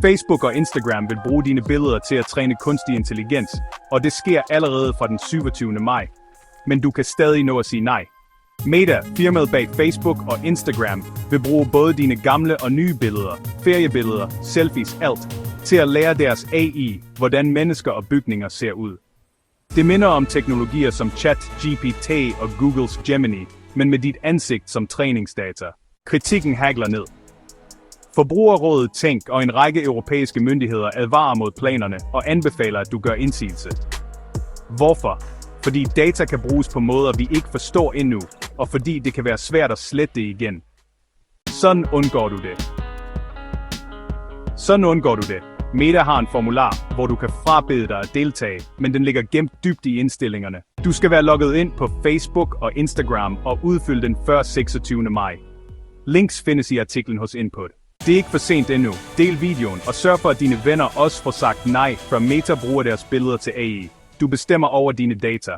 Facebook og Instagram vil bruge dine billeder til at træne kunstig intelligens, og det sker allerede fra den 27. maj. Men du kan stadig nå at sige nej. Meta, firmaet bag Facebook og Instagram, vil bruge både dine gamle og nye billeder, feriebilleder, selfies, alt, til at lære deres AI, hvordan mennesker og bygninger ser ud. Det minder om teknologier som ChatGPT og Googles Gemini, men med dit ansigt som træningsdata. Kritikken hagler ned. Forbrugerrådet Tænk og en række europæiske myndigheder advarer mod planerne og anbefaler, at du gør indsigelse. Hvorfor? Fordi data kan bruges på måder, vi ikke forstår endnu, og fordi det kan være svært at slette det igen. Sådan undgår du det. Meta har en formular, hvor du kan frabede dig at deltage, men den ligger gemt dybt i indstillingerne. Du skal være logget ind på Facebook og Instagram og udfylde den før 26. maj. Links findes i artiklen hos Input. Det er ikke for sent endnu. Del videoen og sørg for, at dine venner også får sagt nej, før Meta bruger deres billeder til AI. Du bestemmer over dine data.